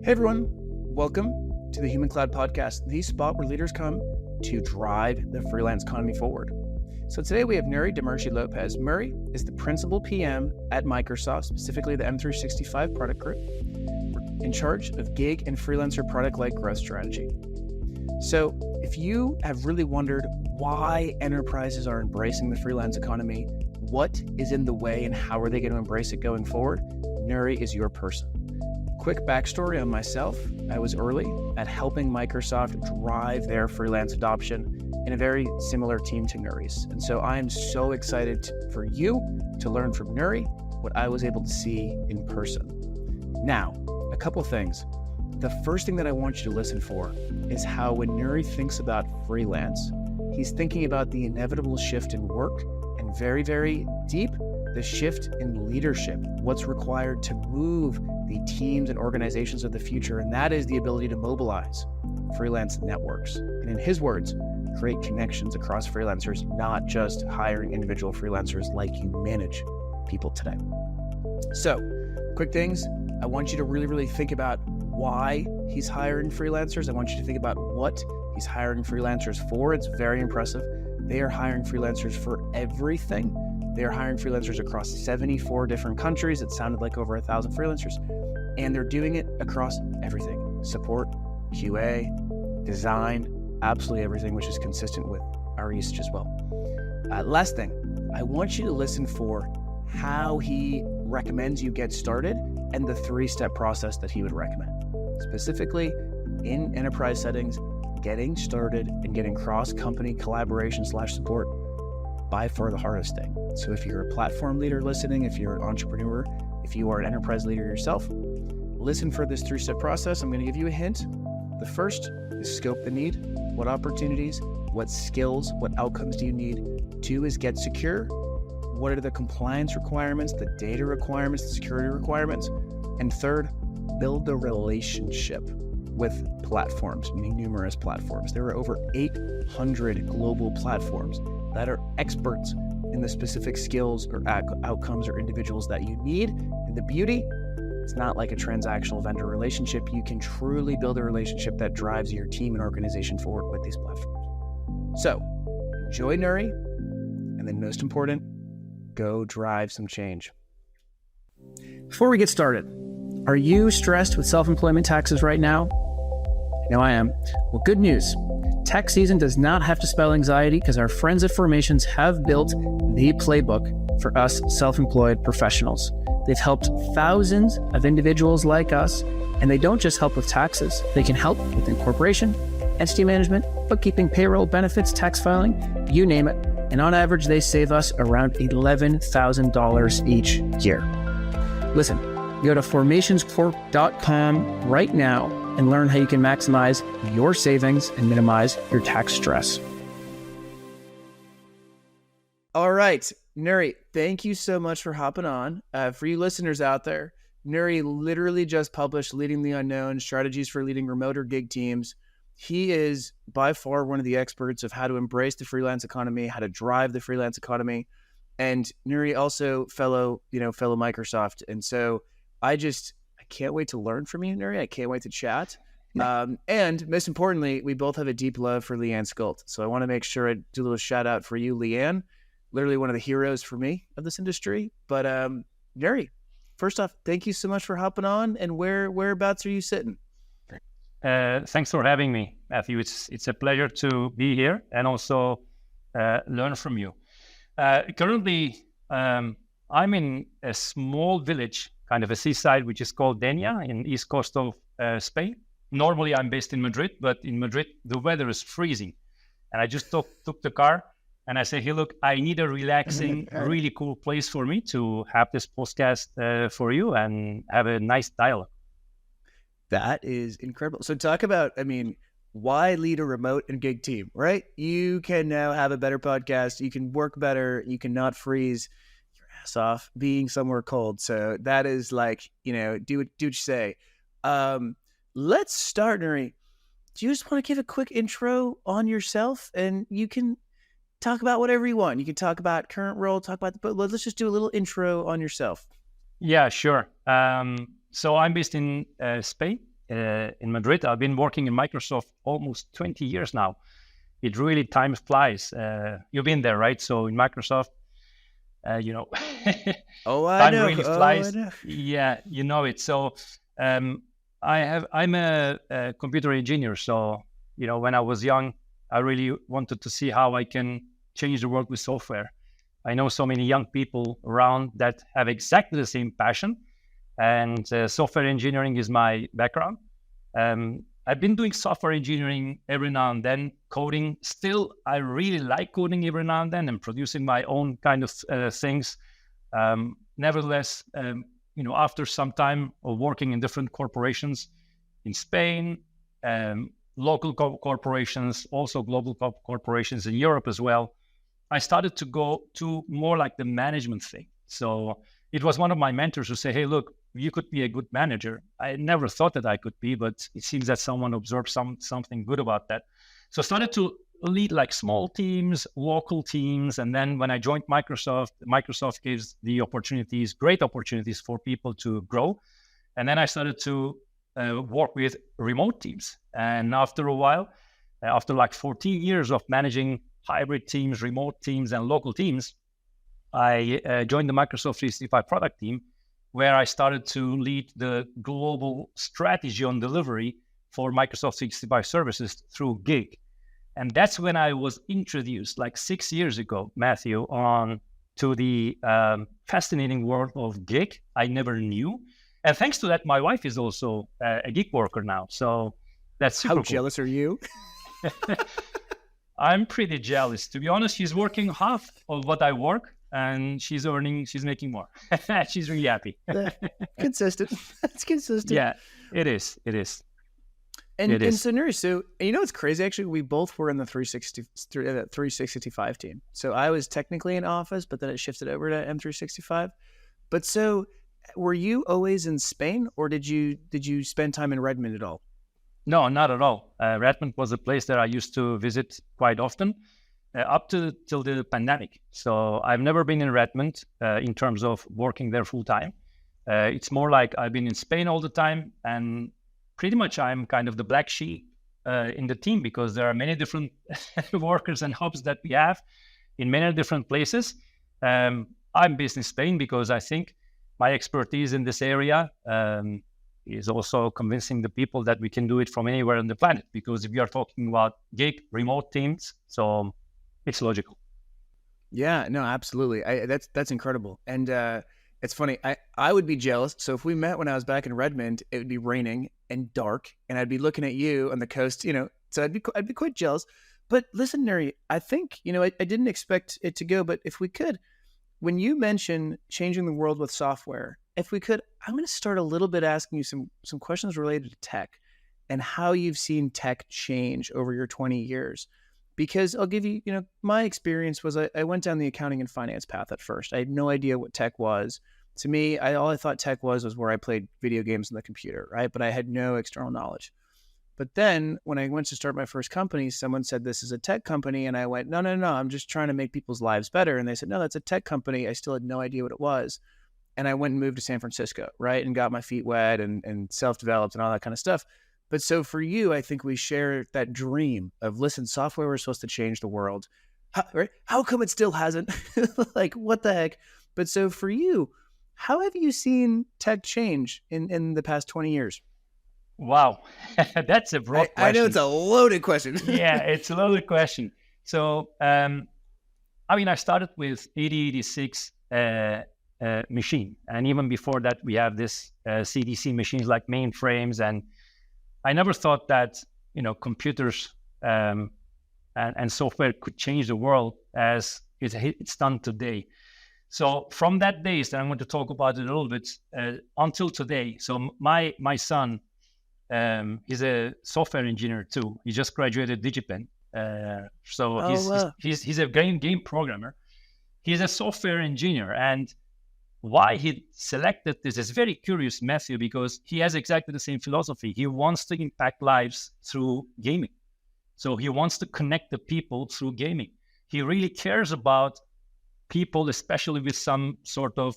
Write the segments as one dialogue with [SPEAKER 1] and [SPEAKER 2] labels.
[SPEAKER 1] Hey everyone, welcome to the Human Cloud Podcast, the spot where leaders come to drive the freelance economy forward. So today we have Nuri Demirci Lopez. Murray is the principal PM at Microsoft, specifically the M365 product group, in charge of gig and freelancer product-led growth strategy. So if you have really wondered why enterprises are embracing the freelance economy, what is in the way and how are they going to embrace it going forward, Nuri is your person. Quick backstory on myself. I was early at helping Microsoft drive their freelance adoption in a very similar team to Nuri's. And so I am so excited for you to learn from Nuri what I was able to see in person. Now, a couple things. The first thing that I want you to listen for is how when Nuri thinks about freelance, he's thinking about the inevitable shift in work and very, very deep, the shift in leadership, what's required to move the teams and organizations of the future, and that is the ability to mobilize freelance networks. And in his words, create connections across freelancers, not just hiring individual freelancers like you manage people today. So, quick things. I want you to really think about why he's hiring freelancers. I want you to think about what he's hiring freelancers for. It's very impressive. They are hiring freelancers for everything. They are hiring freelancers across 74 different countries. It sounded like over 1,000 freelancers. And they're doing it across everything. Support, QA, design, absolutely everything, which is consistent with our usage as well. Last thing, I want you to listen for how he recommends you get started and the 3-step process that he would recommend. Specifically, in enterprise settings, getting started and getting cross-company collaboration/support by far the hardest thing. So if you're a platform leader listening, if you're an entrepreneur, if you are an enterprise leader yourself, listen for this 3-step process. I'm going to give you a hint. The first is scope the need. What opportunities, what skills, what outcomes do you need? 2 is get secure. What are the compliance requirements, the data requirements, the security requirements? And 3rd, build a relationship with platforms, meaning numerous platforms. There are over 800 global platforms that are experts in the specific skills or outcomes or individuals that you need. And the beauty, it's not like a transactional vendor relationship. You can truly build a relationship that drives your team and organization forward with these platforms. So enjoy Nuri, and then most important, go drive some change. Before we get started, are you stressed with self-employment taxes right now? I know I am. Well, good news. Tax season does not have to spell anxiety because our friends at Formations have built the playbook for us self-employed professionals. They've helped thousands of individuals like us, and they don't just help with taxes. They can help with incorporation, entity management, bookkeeping, payroll, benefits, tax filing, you name it. And on average, they save us around $11,000 each year. Listen, go to formationscorp.com right now and learn how you can maximize your savings and minimize your tax stress. All right, Nuri, thank you so much for hopping on. For you listeners out there, Nuri literally just published Leading the Unknown, Strategies for Leading Remote or Gig Teams. He is by far one of the experts of how to embrace the freelance economy, how to drive the freelance economy. And Nuri also fellow Microsoft. And so I can't wait to learn from you, Nuri. I can't wait to chat. And most importantly, we both have a deep love for Leanne Skult. So I want to make sure I do a little shout out for you, Leanne, literally one of the heroes for me of this industry. But Nuri, first off, thank you so much for hopping on. And whereabouts are you sitting?
[SPEAKER 2] Thanks for having me, Matthew. It's a pleasure to be here and also learn from you. Currently, I'm in a small village, kind of a seaside, which is called Denia in the east coast of Spain. Normally, I'm based in Madrid, but in Madrid, the weather is freezing. And I just took the car and I said, hey, look, I need a relaxing, really cool place for me to have this podcast for you and have a nice dialogue.
[SPEAKER 1] That is incredible. So talk about, why lead a remote and gig team, right? You can now have a better podcast. You can work better. You can not freeze your ass off being somewhere cold. So that is like, do what you say. Let's start, Nuri. Do you just want to give a quick intro on yourself? And you can talk about whatever you want. You can talk about current role, but let's just do a little intro on yourself.
[SPEAKER 2] Yeah, sure. So I'm based in Spain. in Madrid. I've been working in Microsoft almost 20 years now. It really, time flies. You've been there, right? So in Microsoft, you know,
[SPEAKER 1] Oh, I
[SPEAKER 2] time
[SPEAKER 1] know.
[SPEAKER 2] really flies. Yeah, you know it. So I'm a computer engineer. So, when I was young, I really wanted to see how I can change the world with software. I know so many young people around that have exactly the same passion, and software engineering is my background. I've been doing software engineering every now and then, coding. Still, I really like coding every now and then and producing my own kind of things. Nevertheless, after some time of working in different corporations in Spain, local corporations, also global corporations in Europe as well, I started to go to more like the management thing. So it was one of my mentors who said, hey, look, you could be a good manager. I never thought that I could be, but it seems that someone observed something good about that. So I started to lead like small teams, local teams. And then when I joined Microsoft gives the opportunities, great opportunities for people to grow. And then I started to work with remote teams. And after a while, after like 14 years of managing hybrid teams, remote teams, and local teams, I joined the Microsoft 365 product team, where I started to lead the global strategy on delivery for Microsoft 365 services through Gig. And that's when I was introduced, like 6 years ago, Matthew, on to the fascinating world of Gig. I never knew. And thanks to that, my wife is also a Gig worker now. So that's super cool.
[SPEAKER 1] How jealous are you?
[SPEAKER 2] I'm pretty jealous. To be honest, she's working half of what I work, and she's making more. She's really happy.
[SPEAKER 1] Consistent. That's consistent.
[SPEAKER 2] Yeah, it is.
[SPEAKER 1] And so Nuri, so it's crazy actually, we both were in the 365 team. So I was technically in Office, but then it shifted over to M365. But so were you always in Spain, or did you spend time in Redmond at all?
[SPEAKER 2] No, not at all. Redmond was a place that I used to visit quite often, up till the pandemic. So I've never been in Redmond in terms of working there full time. It's more like I've been in Spain all the time, and pretty much I'm kind of the black sheep in the team, because there are many different workers and hubs that we have in many different places. I'm based in Spain because I think my expertise in this area is also convincing the people that we can do it from anywhere on the planet, because if you are talking about Gig, remote teams, so it's logical.
[SPEAKER 1] Yeah, no, absolutely. That's incredible. And it's funny, I would be jealous. So if we met when I was back in Redmond, it would be raining and dark, and I'd be looking at you on the coast, so I'd be quite jealous. But listen, Nuri, I think, I didn't expect it to go, but if we could, when you mention changing the world with software, if we could, I'm going to start a little bit asking you some questions related to tech and how you've seen tech change over your 20 years. Because I'll give you, my experience was I went down the accounting and finance path at first. I had no idea what tech was. To me, all I thought tech was where I played video games on the computer, right? But I had no external knowledge. But then when I went to start my first company, someone said, this is a tech company. And I went, no, I'm just trying to make people's lives better. And they said, no, that's a tech company. I still had no idea what it was. And I went and moved to San Francisco, right? And got my feet wet and self-developed and all that kind of stuff. But so for you, I think we share that dream of, listen, software was supposed to change the world. How come it still hasn't? Like, what the heck? But so for you, how have you seen tech change in the past 20 years?
[SPEAKER 2] Wow, that's a broad question.
[SPEAKER 1] I know it's a loaded question.
[SPEAKER 2] Yeah, it's a loaded question. So, I started with 8086 machine. And even before that, we have this CDC machines like mainframes. And I never thought that, computers and software could change the world as it's done today. So from that days, and I'm going to talk about it a little bit, until today. So my son, he's a software engineer too. He just graduated DigiPen. He's a game programmer. He's a software engineer. And why he selected this is very curious, Matthew, because he has exactly the same philosophy. He wants to impact lives through gaming. So he wants to connect the people through gaming. He really cares about people, especially with some sort of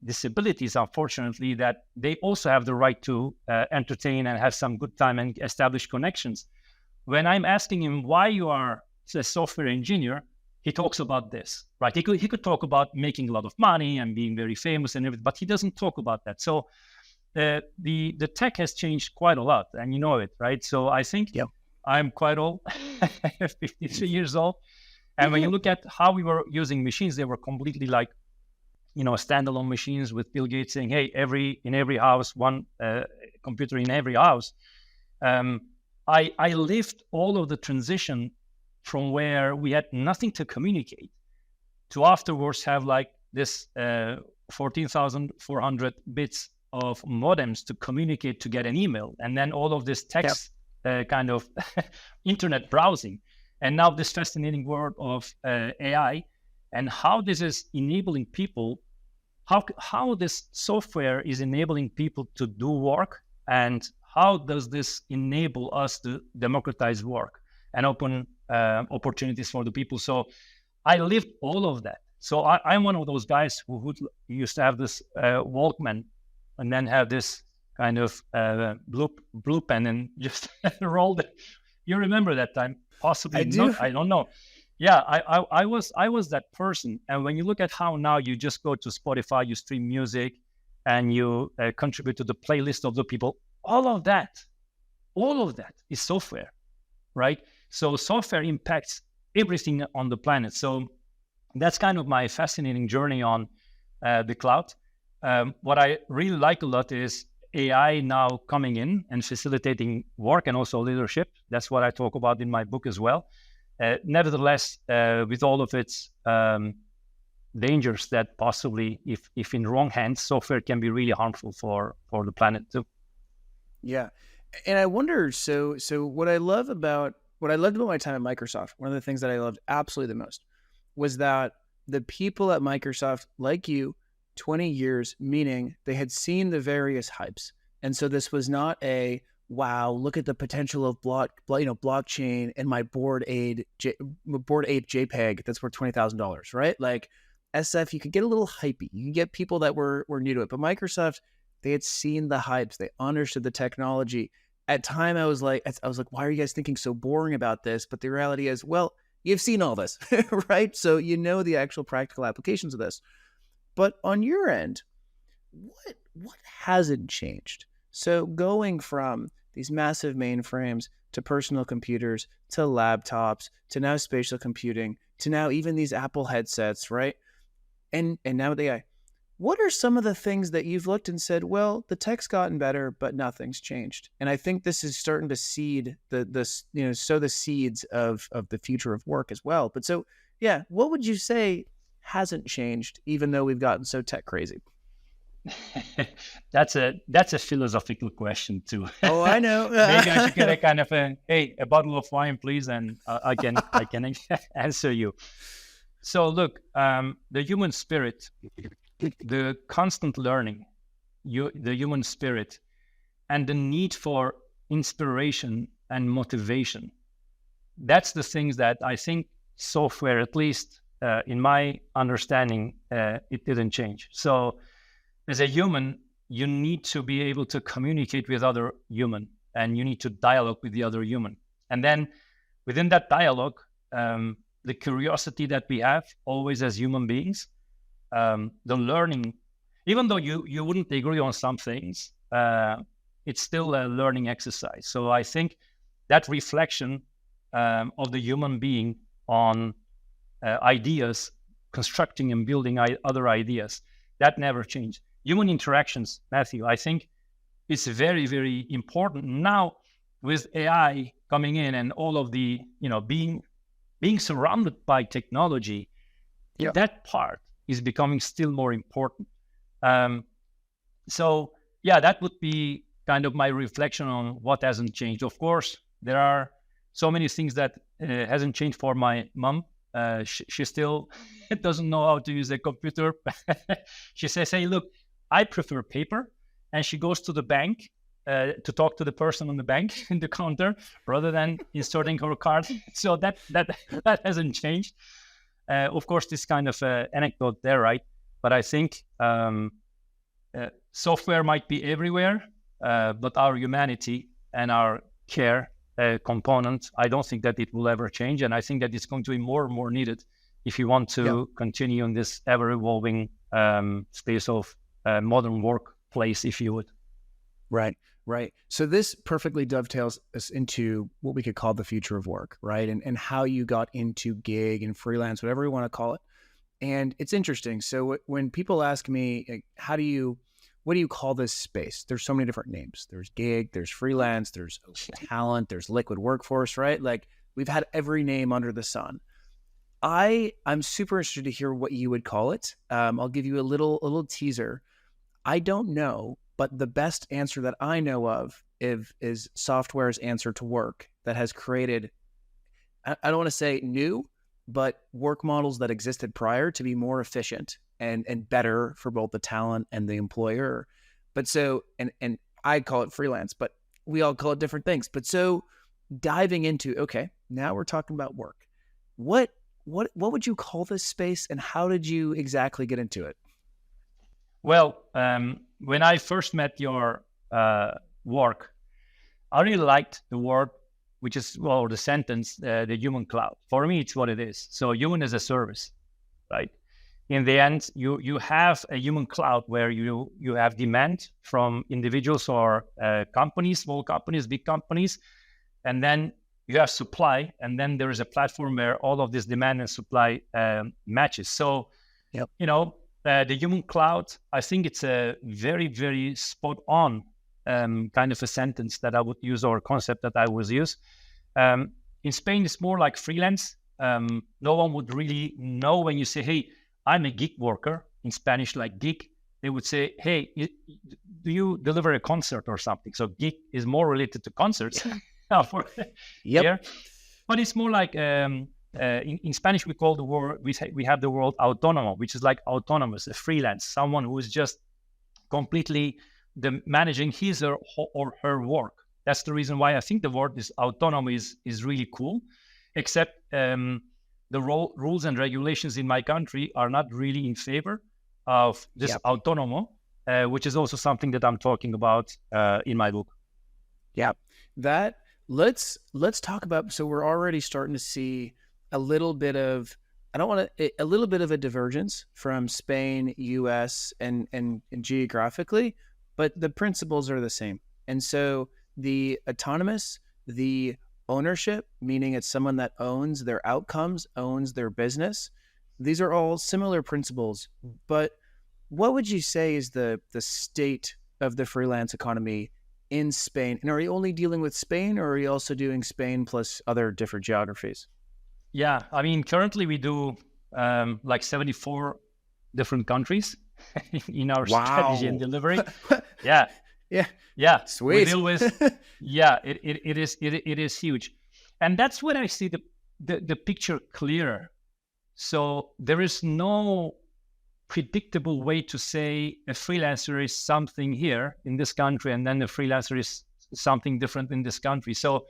[SPEAKER 2] disabilities, unfortunately, that they also have the right to entertain and have some good time and establish connections. When I'm asking him why you are a software engineer, he talks about this, right? He could talk about making a lot of money and being very famous and everything, but he doesn't talk about that. So the tech has changed quite a lot, and you know it, right? So I think I'm quite old. I have 53 years old. And when you look at how we were using machines, they were completely like, standalone machines with Bill Gates saying, hey, in every house, one computer in every house. I lived all of the transition from where we had nothing to communicate to afterwards have like this 14,400 bits of modems to communicate to get an email. And then all of this text kind of internet browsing. And now this fascinating world of AI and how this is enabling people, how this software is enabling people to do work, and how does this enable us to democratize work and open opportunities for the people. So I lived all of that. So I'm one of those guys who used to have this Walkman and then have this kind of blue pen and just rolled it. You remember that time? Possibly not. I don't know. Yeah, I was that person. And when you look at how now you just go to Spotify, you stream music, and you contribute to the playlist of the people, all of that is software, right? So software impacts everything on the planet. So that's kind of my fascinating journey on the cloud. What I really like a lot is AI now coming in and facilitating work and also leadership. That's what I talk about in my book as well. Nevertheless, with all of its dangers that possibly, if in wrong hands, software can be really harmful for the planet too.
[SPEAKER 1] Yeah. And I wonder, so what I loved about my time at Microsoft, one of the things that I loved absolutely the most was that the people at Microsoft, like you, 20 years, meaning they had seen the various hypes. And so this was not a, wow, look at the potential of blockchain and my Bored Ape JPEG that's worth $20,000, right? Like SF, you could get a little hypey. You can get people that were new to it. But Microsoft, they had seen the hypes. They understood the technology. At time, I was like, why are you guys thinking so boring about this? But the reality is, well, you've seen all this, right? So you know the actual practical applications of this. But on your end, what hasn't changed? So going from these massive mainframes to personal computers to laptops to now spatial computing to now even these Apple headsets, right? And now with AI, what are some of the things that you've looked and said, well, the tech's gotten better, but nothing's changed? And I think this is starting to sow the seeds of the future of work as well. But so, yeah, what would you say hasn't changed, even though we've gotten so tech crazy?
[SPEAKER 2] That's a philosophical question too.
[SPEAKER 1] Oh, I know.
[SPEAKER 2] Maybe I should get a kind of a bottle of wine, please, and I can answer you. So look, the human spirit, the constant learning, the human spirit, and the need for inspiration and motivation. That's the things that I think software, at least in my understanding, it didn't change. So as a human, you need to be able to communicate with other human, and you need to dialogue with the other human. And then within that dialogue, the curiosity that we have always as human beings, the learning, even though you wouldn't agree on some things, it's still a learning exercise. So I think that reflection of the human being on ideas, constructing and building other ideas, that never changed. Human interactions, Matthew, I think it's very, very important now with AI coming in and all of the, being surrounded by technology. Yeah. That part is becoming still more important. So yeah, that would be kind of my reflection on what hasn't changed. Of course, there are so many things that hasn't changed for my mom. She still doesn't know how to use a computer. She says, hey, look, I prefer paper. And she goes to the bank to talk to the person on the bank in the counter rather than inserting her card. So that hasn't changed. Of course, this kind of anecdote there, right? But I think software might be everywhere, but our humanity and our care component, I don't think that it will ever change. And I think that it's going to be more and more needed if you want to continue in this ever-evolving space of modern workplace, if you would.
[SPEAKER 1] Right, right. So this perfectly dovetails us into what we could call the future of work, right? And how you got into gig and freelance, whatever you want to call it. And it's interesting. So when people ask me, what do you call this space? There's so many different names. There's gig, there's freelance, there's talent, there's liquid workforce, right? Like we've had every name under the sun. I'm super interested to hear what you would call it. I'll give you a little teaser. I don't know, but the best answer that I know of is software's answer to work that has created, I don't want to say new, but work models that existed prior to be more efficient and better for both the talent and the employer. But so, and I call it freelance, but we all call it different things. But so diving into, okay, now we're talking about work. What would you call this space and how did you exactly get into it?
[SPEAKER 2] Well, when I first met your work, I really liked the word, which is, well, the sentence, the human cloud. For me, it's what it is. So human as a service, right? In the end, you have a human cloud where you have demand from individuals or companies, small companies, big companies, and then you have supply, and then there is a platform where all of this demand and supply matches. So, the human cloud, I think it's a very, very spot on kind of a sentence that I would use, or concept that I would use. In Spain, it's more like freelance. No one would really know when you say, hey, I'm a gig worker. In Spanish, like gig, they would say, hey, do you deliver a concert or something? So gig is more related to concerts.
[SPEAKER 1] Yep.
[SPEAKER 2] But it's more like in Spanish we call the word, we have the word autónomo, which is like autonomous, a freelance, someone who is just completely managing his or her work. That's the reason why I think the word is autonomo is really cool, except the rules and regulations in my country are not really in favor of this autonomo, which is also something that I'm talking about in my book.
[SPEAKER 1] Yeah, let's talk about. So we're already starting to see a little bit of a little bit of a divergence from Spain, US, and geographically, but the principles are the same. And so the autonomous, the ownership, meaning it's someone that owns their outcomes, owns their business. These are all similar principles. But what would you say is the state of the freelance economy in Spain? And are you only dealing with Spain, or are you also doing Spain plus other different geographies?
[SPEAKER 2] Yeah, I mean, currently we do like 74 different countries in our strategy and delivery. Yeah.
[SPEAKER 1] Sweet.
[SPEAKER 2] We deal with, it is huge. And that's when I see the picture clearer. So there is no predictable way to say a freelancer is something here in this country, and then a freelancer is something different in this country. So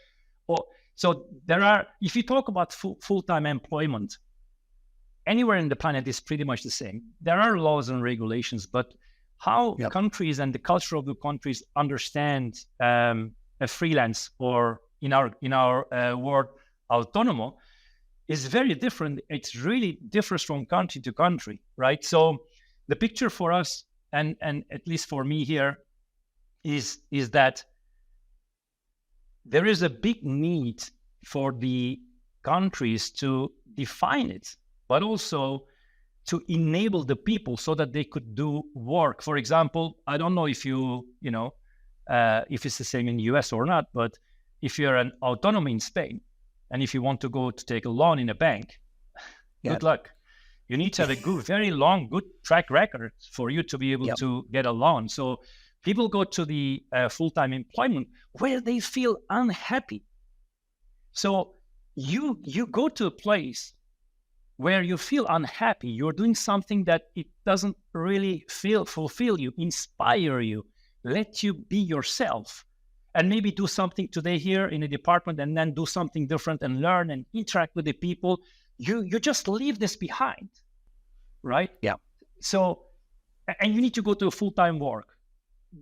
[SPEAKER 2] there are, if you talk about full-time employment, anywhere in the planet is pretty much the same. There are laws and regulations, but how countries and the culture of the countries understand a freelance, or in our word, autonomo, is very different. It's really differs from country to country, right? So the picture for us, and at least for me here, is that there is a big need for the countries to define it, but also to enable the people so that they could do work. For example, I don't know if if it's the same in the US or not, but if you're an autonomo in Spain, and if you want to go to take a loan in a bank, good luck. You need to have a very long, good track record for you to be able to get a loan. So people go to the full-time employment where they feel unhappy. So you go to a place where you feel unhappy. You're doing something that it doesn't really fulfill you, inspire you, let you be yourself. And maybe do something today here in a department, and then do something different and learn and interact with the people. you just leave this behind, right?
[SPEAKER 1] Yeah.
[SPEAKER 2] So, and you need to go to a full-time work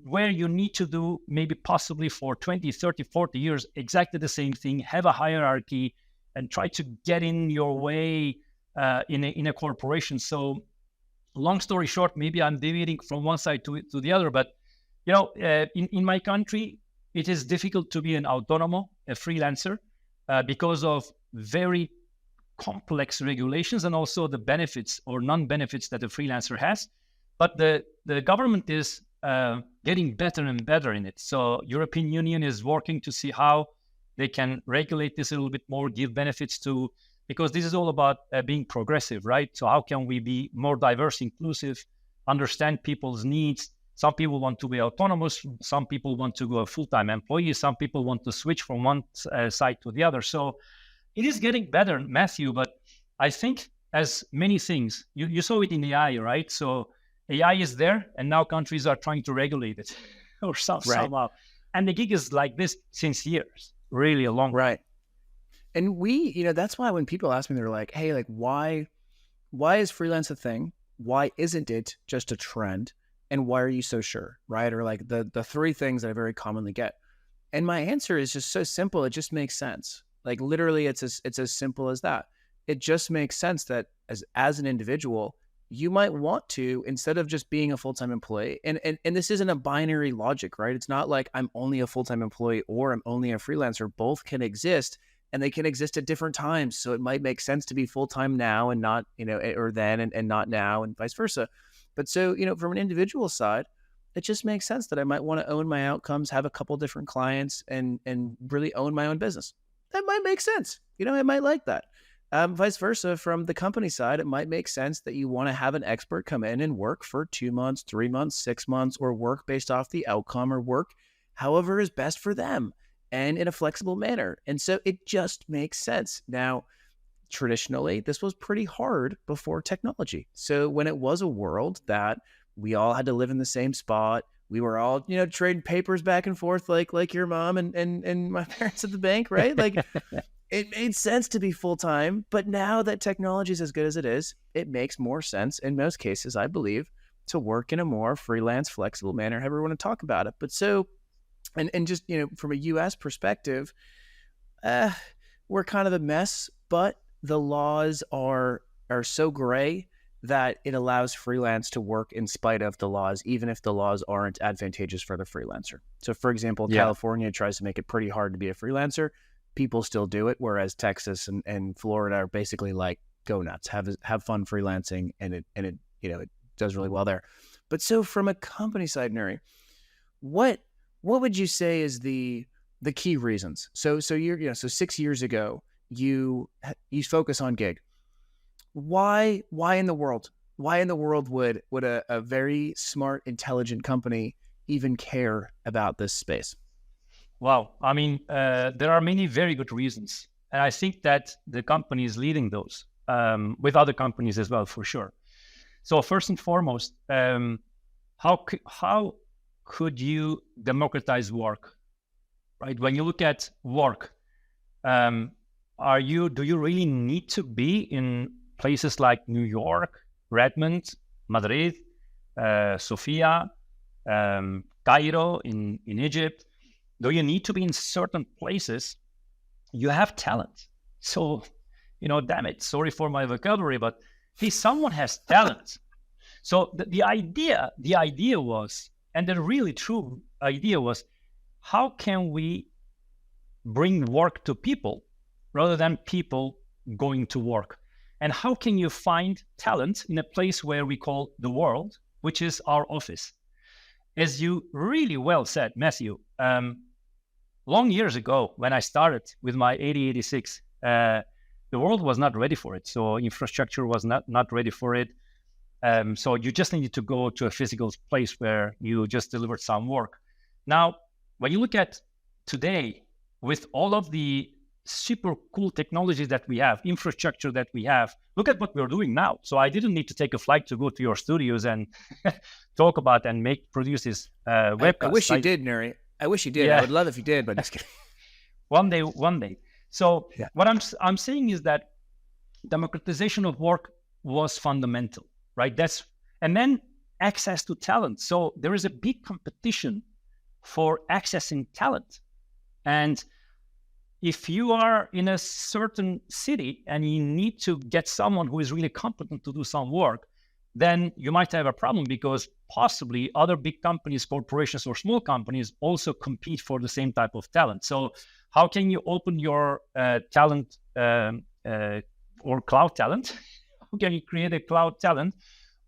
[SPEAKER 2] where you need to do maybe possibly for 20, 30, 40 years, exactly the same thing, have a hierarchy and try to get in your way in a corporation. So long story short, maybe I'm deviating from one side to the other, but in my country, it is difficult to be an autonomo, a freelancer, because of very complex regulations and also the benefits or non-benefits that a freelancer has. But the government is getting better and better in it. So European Union is working to see how they can regulate this a little bit more, give benefits to, because this is all about being progressive, right? So how can we be more diverse, inclusive, understand people's needs? Some people want to be autonomous. Some people want to go a full-time employee. Some people want to switch from one side to the other. So it is getting better, Matthew, but I think as many things, you saw it in AI, right? So AI is there, and now countries are trying to regulate it or somehow. And the gig is like this since years, really a long time.
[SPEAKER 1] Right. And that's why when people ask me, they're like, hey, like, why is freelance a thing? Why isn't it just a trend? And why are you so sure, right? Or like the three things that I very commonly get. And my answer is just so simple. It just makes sense. Like literally, it's as simple as that. It just makes sense that as an individual, you might want to, instead of just being a full-time employee, and this isn't a binary logic, right? It's not like I'm only a full-time employee or I'm only a freelancer. Both can exist, and they can exist at different times. So it might make sense to be full-time now and not, or then and not now, and vice versa. But so, from an individual side, it just makes sense that I might want to own my outcomes, have a couple different clients, and really own my own business. That might make sense. I might like that. Vice versa, from the company side, it might make sense that you want to have an expert come in and work for 2 months, 3 months, 6 months, or work based off the outcome, or work however is best for them and in a flexible manner. And so it just makes sense. Now, traditionally, this was pretty hard before technology. So when it was a world that we all had to live in the same spot, we were all, trading papers back and forth like your mom and my parents at the bank, right? Like it made sense to be full-time. But now that technology is as good as it is, it makes more sense in most cases, I believe, to work in a more freelance, flexible manner, however we want to talk about it. But so, and just, from a US perspective, we're kind of a mess, but the laws are so gray that it allows freelance to work in spite of the laws, even if the laws aren't advantageous for the freelancer. So for example, California tries to make it pretty hard to be a freelancer. People still do it, whereas Texas and Florida are basically like, go nuts, have fun freelancing, and it does really well there. But so from a company side, Nuri, what would you say is the key reasons? So you're so 6 years ago, you focus on gig. Why in the world would a very smart, intelligent company even care about this space?
[SPEAKER 2] Wow. I mean, there are many very good reasons. And I think that the company is leading those with other companies as well, for sure. So first and foremost, how could you democratize work, right? When you look at work, do you really need to be in places like New York, Redmond, Madrid, Sofia, Cairo in Egypt? Do you need to be in certain places? You have talent. So, damn it, sorry for my vocabulary, but hey, someone has talent. So the idea was, and the really true idea was, how can we bring work to people rather than people going to work? And how can you find talent in a place where we call the world, which is our office? As you really well said, Matthew, long years ago, when I started with my 8086, the world was not ready for it. So infrastructure was not ready for it. So you just needed to go to a physical place where you just delivered some work. Now, when you look at today, with all of the super cool technologies that we have, infrastructure that we have, look at what we're doing now. So I didn't need to take a flight to go to your studios and talk about and produce this webcast.
[SPEAKER 1] I wish you did, Nuri. I wish you did. Yeah. I would love if you did, but just kidding.
[SPEAKER 2] One day. So what I'm saying is that democratization of work was fundamental, right? And then access to talent. So there is a big competition for accessing talent. And if you are in a certain city and you need to get someone who is really competent to do some work, then you might have a problem because possibly other big companies, corporations, or small companies also compete for the same type of talent. So how can you open your talent or cloud talent? How can you create a cloud talent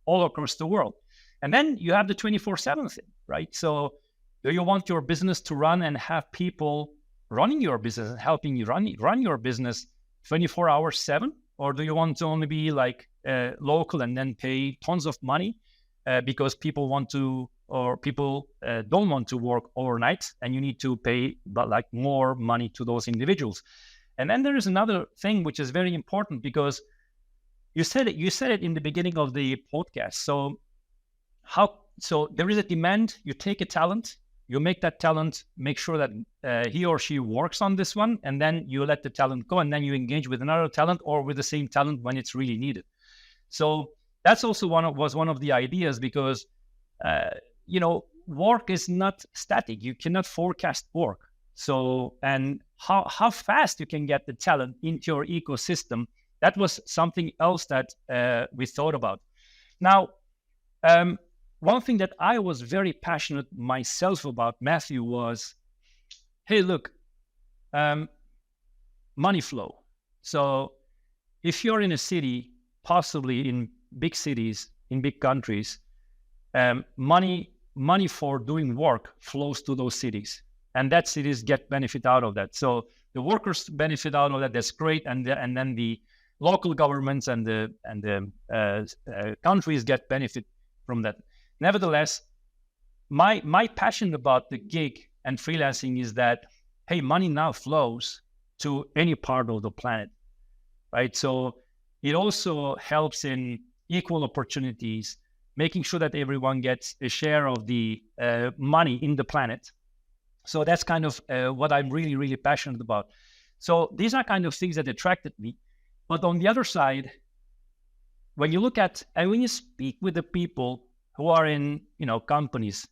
[SPEAKER 2] all across the world? And then you have the 24/7 thing, right? So do you want your business to run and have people running your business and helping you run your business 24 hours 7? Or do you want to only be like local and then pay tons of money because people want to, or people don't want to work overnight, and you need to pay but like more money to those individuals? And then there is another thing which is very important, because you said it in the beginning of the podcast. So there is a demand. You take a talent, you make that talent, make sure that he or she works on this one, and then you let the talent go, and then you engage with another talent or with the same talent when it's really needed. So that's also was one of the ideas, because work is not static. You cannot forecast work. So, and how fast you can get the talent into your ecosystem, that was something else that we thought about. Now, one thing that I was very passionate myself about, Matthew, was, hey, look, money flow. So if you're in a city, possibly in big cities, in big countries, money for doing work flows to those cities, and that cities get benefit out of that. So the workers benefit out of that. That's great, and then the local governments and the countries get benefit from that. Nevertheless, my passion about the gig and freelancing is that, hey, money now flows to any part of the planet, right? So it also helps in equal opportunities, making sure that everyone gets a share of the money in the planet. So that's kind of what I'm really, really passionate about. So these are kind of things that attracted me. But on the other side, when you look at, and when you speak with the people who are in, companies,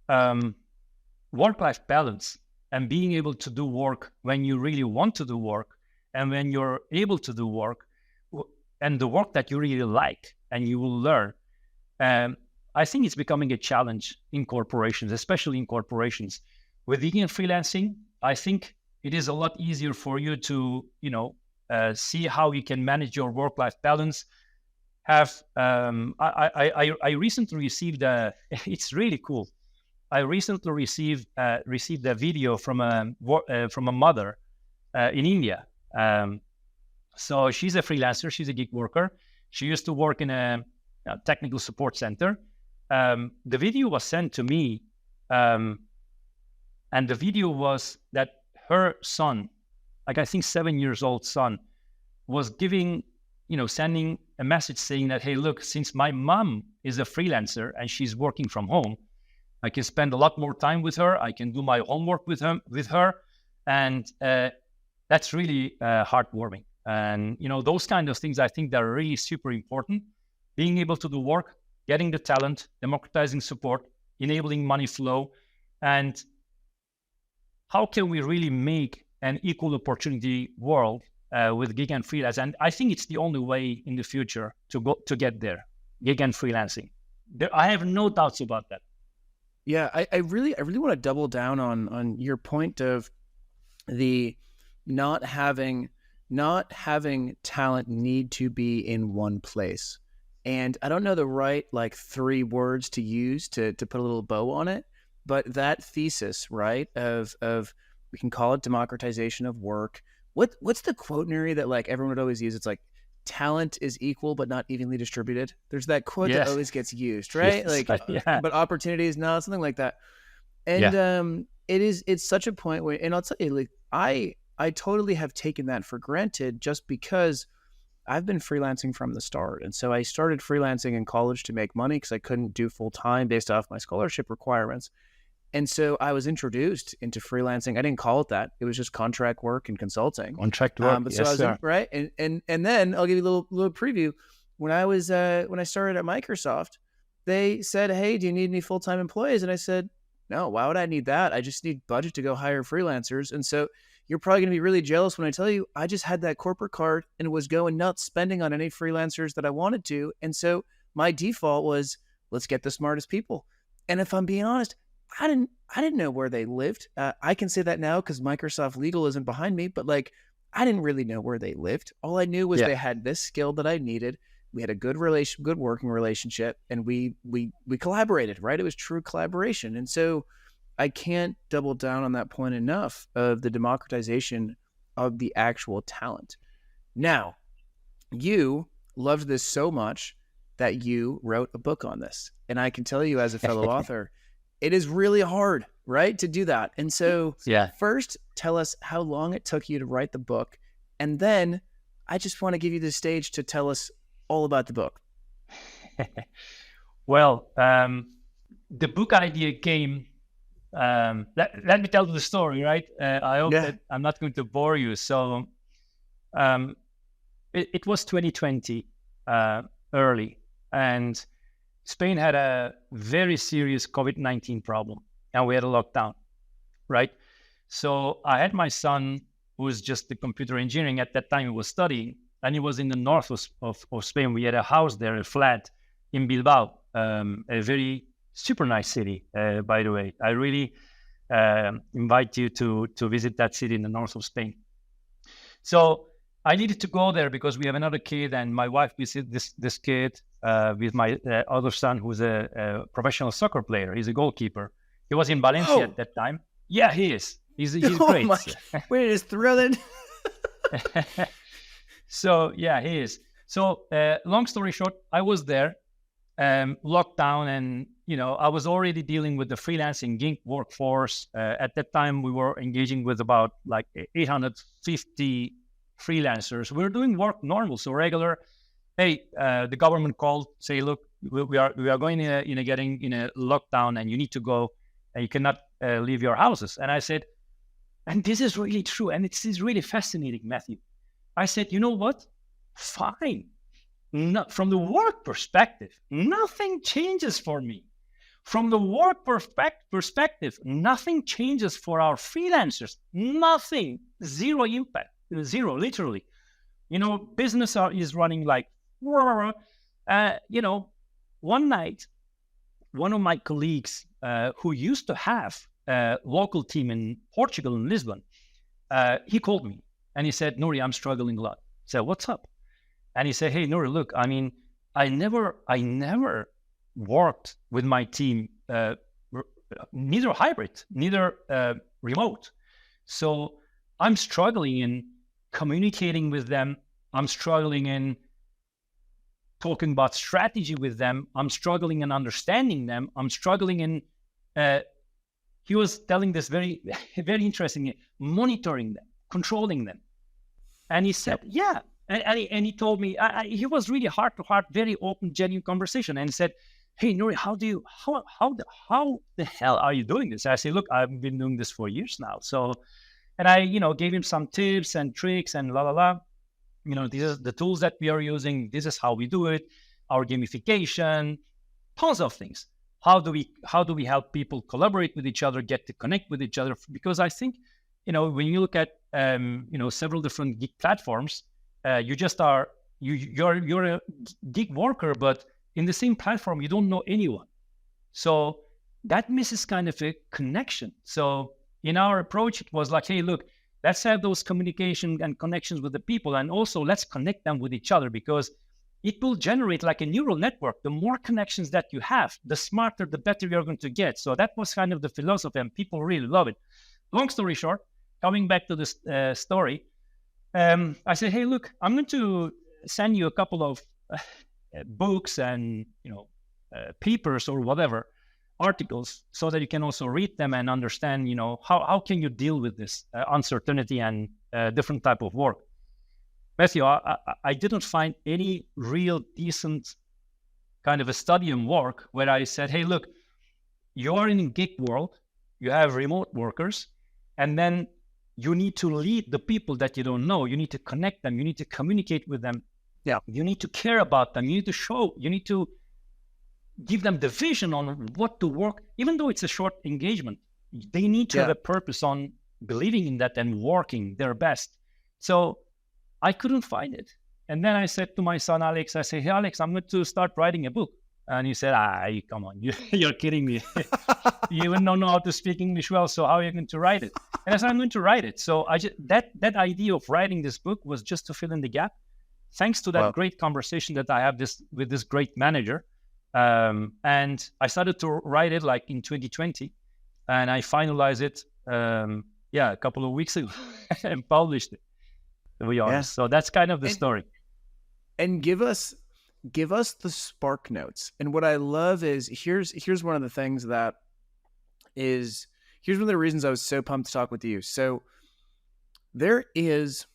[SPEAKER 2] work-life balance and being able to do work when you really want to do work, and when you're able to do work, and the work that you really like and you will learn, I think it's becoming a challenge in corporations, especially in corporations. With vegan freelancing, I think it is a lot easier for you to, see how you can manage your work-life balance. I recently received it's really cool. I recently received a video from a mother in India. So she's a freelancer. She's a gig worker. She used to work in a technical support center. The video was sent to me, and the video was that her son, like I think 7 years old son, was sending a message saying that, hey, look, since my mom is a freelancer and she's working from home, I can spend a lot more time with her. I can do my homework with her. And that's really heartwarming. And, those kind of things, I think they're really super important. Being able to do work, getting the talent, democratizing support, enabling money flow. And how can we really make an equal opportunity world with gig and freelance? And I think it's the only way in the future to get there, gig and freelancing. I have no doubts about that.
[SPEAKER 1] Yeah, I really want to double down on your point of the not having talent need to be in one place. And I don't know the right 3 words to use to put a little bow on it, but that thesis, right, of we can call it democratization of work. What's the quote, Nuri, that everyone would always use? It's like, talent is equal but not evenly distributed. There's that quote that always gets used, right?
[SPEAKER 2] Yes.
[SPEAKER 1] But opportunities, no, something like that. And it's such a point where, and I'll tell you, I totally have taken that for granted, just because I've been freelancing from the start. And so I started freelancing in college to make money because I couldn't do full time based off my scholarship requirements. And so I was introduced into freelancing. I didn't call it that. It was just contract work and consulting.
[SPEAKER 2] Contract work,
[SPEAKER 1] But
[SPEAKER 2] yes,
[SPEAKER 1] so I was
[SPEAKER 2] sir.
[SPEAKER 1] right. And then I'll give you a little preview. When I started at Microsoft, they said, "Hey, do you need any full-time employees?" And I said, "No, why would I need that? I just need budget to go hire freelancers." And so you're probably going to be really jealous when I tell you I just had that corporate card and was going nuts spending on any freelancers that I wanted to. And so my default was, let's get the smartest people. And if I'm being honest, I didn't know where they lived. I can say that now because Microsoft Legal isn't behind me, but like I didn't really know where they lived. All I knew was they had this skill that I needed. We had a good working relationship, and we collaborated, right? It was true collaboration. And so I can't double down on that point enough of the democratization of the actual talent. Now, you loved this so much that you wrote a book on this. And I can tell you as a fellow author, it is really hard, right, to do that. And so first, tell us how long it took you to write the book. And then I just want to give you the stage to tell us all about the book.
[SPEAKER 2] Well, the book idea came, let me tell you the story, right? I hope that I'm not going to bore you. So it was 2020 early, and Spain had a very serious COVID-19 problem, and we had a lockdown, right? So I had my son, who was just the computer engineering at that time, he was studying, and he was in the north of Spain. We had a house there, a flat in Bilbao, a very super nice city, by the way. I really invite you to visit that city in the north of Spain. So I needed to go there because we have another kid, and my wife visited this kid with my other son, who's a professional soccer player. He's a goalkeeper. He was in Valencia at that time. Yeah, he is. He's great.
[SPEAKER 1] We're just thrilling.
[SPEAKER 2] So yeah, he is. So long story short, I was there, lockdown, and I was already dealing with the freelancing gig workforce. At that time, we were engaging with about like 850 freelancers. We were doing work normal, so regular. Hey, the government called, say, look, we are going getting in a lockdown, and you need to go, and you cannot leave your houses. And I said, and this is really true, and it is really fascinating, Matthew. I said, you know what? Fine. From the work perspective, nothing changes for me. From the work perspective, nothing changes for our freelancers. Nothing. Zero impact. Zero, literally. Business is running like, one night, one of my colleagues who used to have a local team in Portugal, in Lisbon, he called me and he said, Nuri, I'm struggling a lot. I said, what's up? And he said, hey, Nuri, look, I mean, I never worked with my team, neither hybrid, neither remote. So I'm struggling in communicating with them. I'm struggling in talking about strategy with them. I'm struggling in understanding them. I'm struggling in, he was telling this very, very interesting, monitoring them, controlling them. And he said, yeah. And he told me, he was really heart to heart, very open, genuine conversation. And he said, hey, Nuri, how the hell are you doing this? I said, look, I've been doing this for years now. So, and I, gave him some tips and tricks and these are the tools that we are using. This is how we do it. Our gamification, tons of things. How do we help people collaborate with each other, get to connect with each other? Because I think, when you look at, several different gig platforms, you're a gig worker, but in the same platform, you don't know anyone. So that misses kind of a connection. So in our approach, it was like, hey, look, let's have those communication and connections with the people. And also let's connect them with each other, because it will generate like a neural network. The more connections that you have, the smarter, the better you're going to get. So that was kind of the philosophy, and people really love it. Long story short, coming back to this story, I said, hey, look, I'm going to send you a couple of books and, papers or whatever, articles, so that you can also read them and understand, how can you deal with this uncertainty and different type of work. Matthew, I didn't find any real decent kind of a study and work where I said, hey, look, you are in a gig world. you have remote workers, and then you need to lead the people that you don't know. You need to connect them. You need to communicate with them.
[SPEAKER 1] Yeah.
[SPEAKER 2] You need to care about them. You need to give them the vision on what to work, even though it's a short engagement. They need to have a purpose on believing in that and working their best. So I couldn't find it. And then I said to my son, Alex, I say, hey, Alex, I'm going to start writing a book. And he said, come on, you're kidding me. You even don't know how to speak English well, so how are you going to write it? And I said, I'm going to write it. So that idea of writing this book was just to fill in the gap. Thanks to that great conversation that I have with this great manager. And I started to write it like in 2020. And I finalized it, a couple of weeks ago and published it, to be honest. So that's kind of the story.
[SPEAKER 1] And give us the spark notes. And what I love is here's one of the things that is, here's one of the reasons I was so pumped to talk with you. So there is,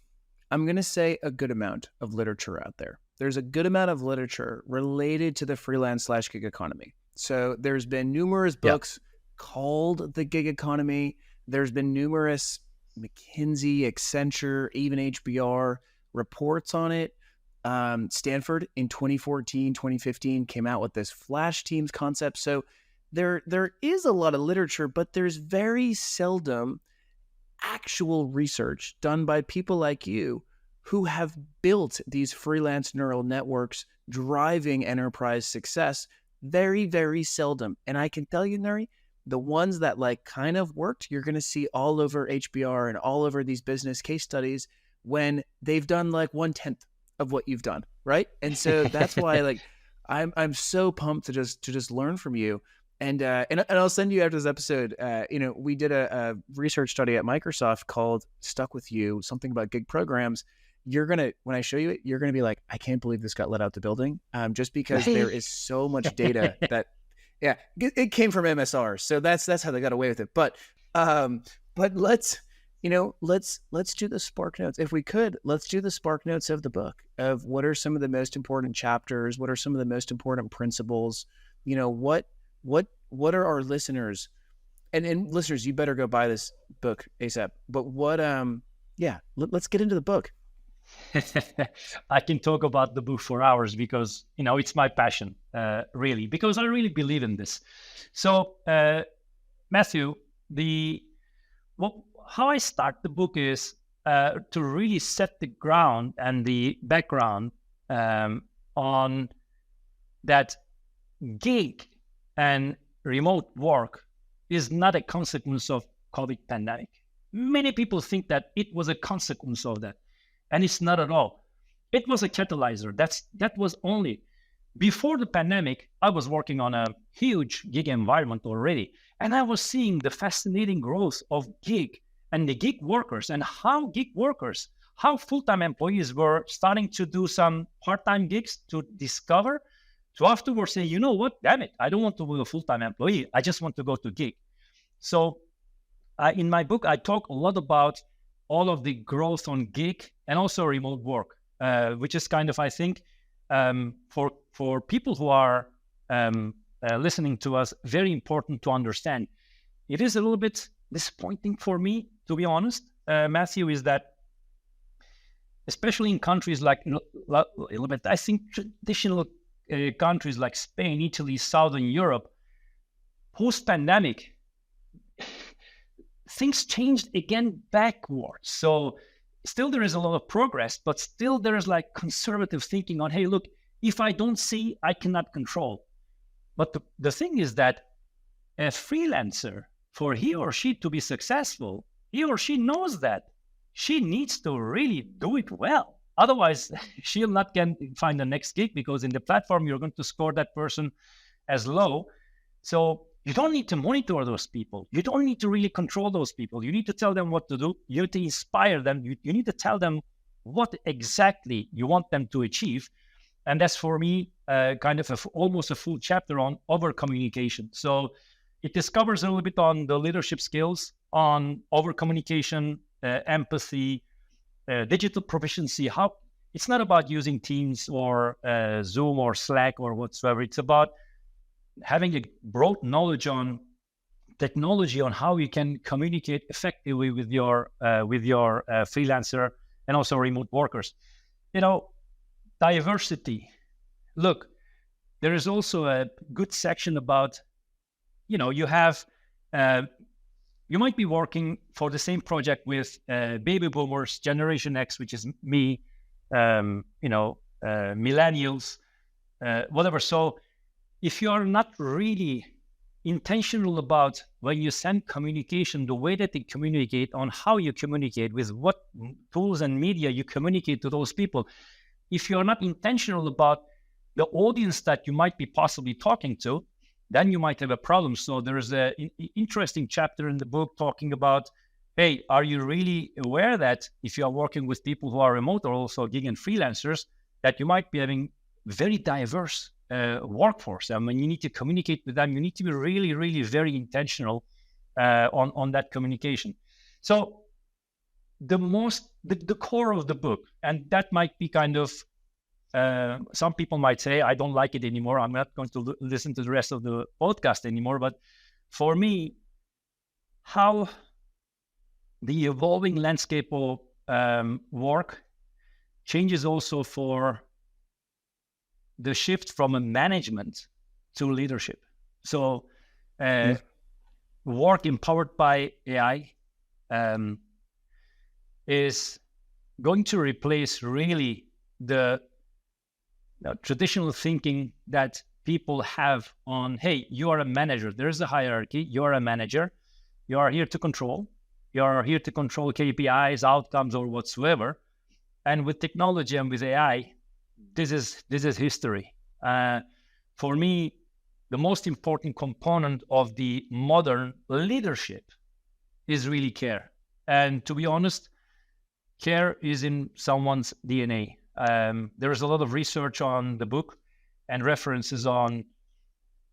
[SPEAKER 1] I'm going to say, a good amount of literature out there. There's a good amount of literature related to the freelance/gig economy. So there's been numerous books called The Gig Economy. There's been numerous McKinsey, Accenture, even HBR reports on it. Stanford in 2014, 2015 came out with this Flash Teams concept. So there is a lot of literature, but there's very seldom actual research done by people like you who have built these freelance neural networks driving enterprise success. Very, very seldom. And I can tell you, Nuri, the ones that like kind of worked, you're going to see all over HBR and all over these business case studies when they've done like 1/10 of what you've done, right? And so that's why like I'm so pumped to just learn from you. And I'll send you after this episode. We did a research study at Microsoft called "Stuck with You," something about gig programs. When I show you it, you're gonna be like, I can't believe this got let out the building. Just because there is so much data that, it came from MSR, so that's how they got away with it. But let's do the spark notes. If we could, let's do the spark notes of the book of what are some of the most important chapters, what are some of the most important principles. What are our listeners and listeners, you better go buy this book ASAP. But let's get into the book.
[SPEAKER 2] I can talk about the book for hours because, it's my passion, really, because I really believe in this. So, Matthew, how I start the book is to really set the ground and the background on that gig and remote work is not a consequence of COVID pandemic. Many people think that it was a consequence of that, and it's not at all. It was a catalyzer. That was only before the pandemic. I was working on a huge gig environment already, and I was seeing the fascinating growth of gig and the gig workers, and how full-time employees were starting to do some part-time gigs to discover, to afterwards say, you know what, damn it, I don't want to be a full-time employee. I just want to go to gig. So in my book, I talk a lot about all of the growth on gig and also remote work, which is kind of, I think, for people who are listening to us, very important to understand. It is a little bit disappointing for me, to be honest, Matthew, is that especially in countries like, I think traditional countries like Spain, Italy, Southern Europe, post-pandemic, things changed again backwards. So still there is a lot of progress, but still there is like conservative thinking on, hey, look, if I don't see, I cannot control. But the thing is that a freelancer, for he or she to be successful, he or she knows that she needs to really do it well. Otherwise, she'll not find the next gig, because in the platform, you're going to score that person as low. So you don't need to monitor those people. You don't need to really control those people. You need to tell them what to do. You need to inspire them. You need to tell them what exactly you want them to achieve. And that's, for me, kind of almost a full chapter on over communication. So it discovers a little bit on the leadership skills, on over communication, empathy, digital proficiency. How it's not about using Teams or Zoom or Slack or whatsoever. It's about having a broad knowledge on technology on how you can communicate effectively with your freelancer and also remote workers. Diversity. Look, there is also a good section about, you have, you might be working for the same project with baby boomers, Generation X, which is me, millennials, whatever. So if you are not really intentional about when you send communication, the way that they communicate, on how you communicate, with what tools and media you communicate to those people, if you're not intentional about the audience that you might be possibly talking to, then you might have a problem. So there's an interesting chapter in the book talking about, hey, are you really aware that if you are working with people who are remote or also gig and freelancers, that you might be having very diverse workforce? I mean, you need to communicate with them. You need to be really, really very intentional on that communication. So the core of the book, and that might be kind of, some people might say, I don't like it anymore, I'm not going to listen to the rest of the podcast anymore. But for me, how the evolving landscape of work changes also for the shift from a management to leadership. So work empowered by AI is going to replace really the traditional thinking that people have on, hey, you are a manager. There's a hierarchy. You are a manager. You are here to control. You are here to control KPIs, outcomes, or whatsoever. And with technology and with AI, this is history. For me, the most important component of the modern leadership is really care. And to be honest, care is in someone's DNA. There is a lot of research on the book and references on,